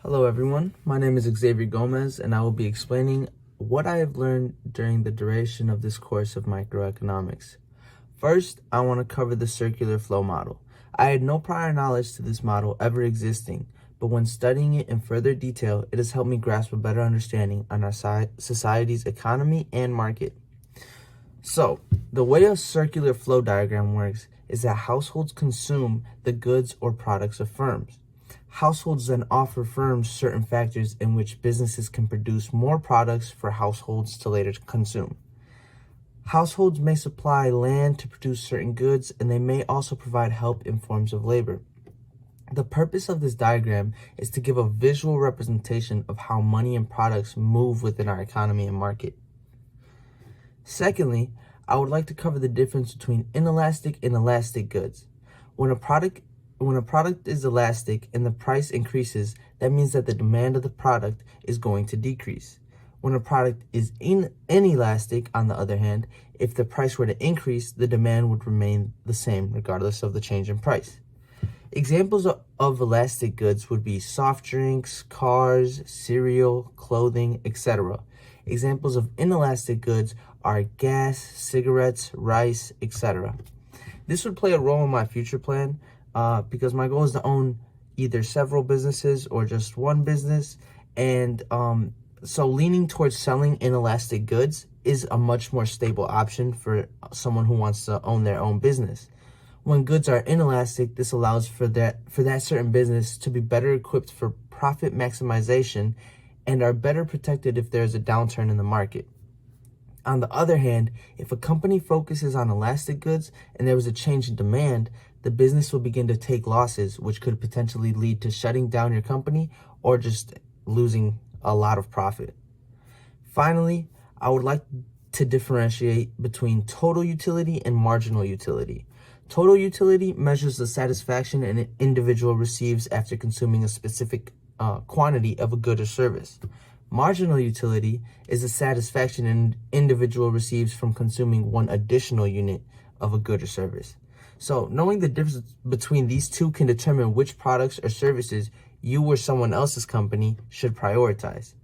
Hello everyone, my name is Xavier Gomez and I will be explaining what I have learned during the duration of this course of microeconomics. First, I want to cover the circular flow model. I had no prior knowledge to this model ever existing, but when studying it in further detail, it has helped me grasp a better understanding on our society's economy and market. So, the way a circular flow diagram works is that households consume the goods or products of firms. Households then offer firms certain factors in which businesses can produce more products for households to later consume. Households may supply land to produce certain goods, and they may also provide help in forms of labor. The purpose of this diagram is to give a visual representation of how money and products move within our economy and market. Secondly, I would like to cover the difference between inelastic and elastic goods. When a product is elastic and the price increases, that means that the demand of the product is going to decrease. When a product is inelastic, on the other hand, if the price were to increase, the demand would remain the same regardless of the change in price. Examples of elastic goods would be soft drinks, cars, cereal, clothing, etc. Examples of inelastic goods are gas, cigarettes, rice, etc. This would play a role in my future plan because my goal is to own either several businesses or just one business. And so leaning towards selling inelastic goods is a much more stable option for someone who wants to own their own business. When goods are inelastic, this allows for that certain business to be better equipped for profit maximization and are better protected if there's a downturn in the market. On the other hand, if a company focuses on elastic goods and there was a change in demand, the business will begin to take losses, which could potentially lead to shutting down your company or just losing a lot of profit. Finally, I would like to differentiate between total utility and marginal utility. Total utility measures the satisfaction an individual receives after consuming a specific quantity of a good or service. Marginal utility is the satisfaction an individual receives from consuming one additional unit of a good or service. So knowing the difference between these two can determine which products or services you or someone else's company should prioritize.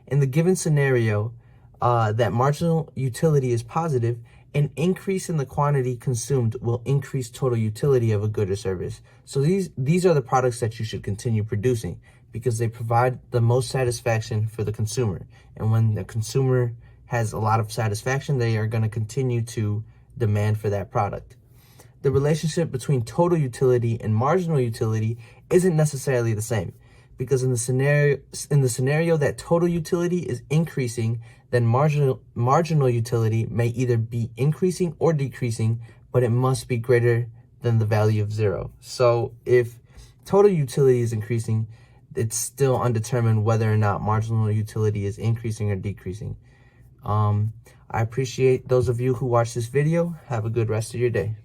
In the given scenario that marginal utility is positive, an increase in the quantity consumed will increase total utility of a good or service. So these are the products that you should continue producing because they provide the most satisfaction for the consumer. And when the consumer has a lot of satisfaction, they are going to continue to demand for that product. The relationship between total utility and marginal utility isn't necessarily the same, because in the scenario that total utility is increasing, then marginal utility may either be increasing or decreasing, but it must be greater than the value of 0. So if total utility is increasing, it's still undetermined whether or not marginal utility is increasing or decreasing. I appreciate those of you who watched this video. Have a good rest of your day.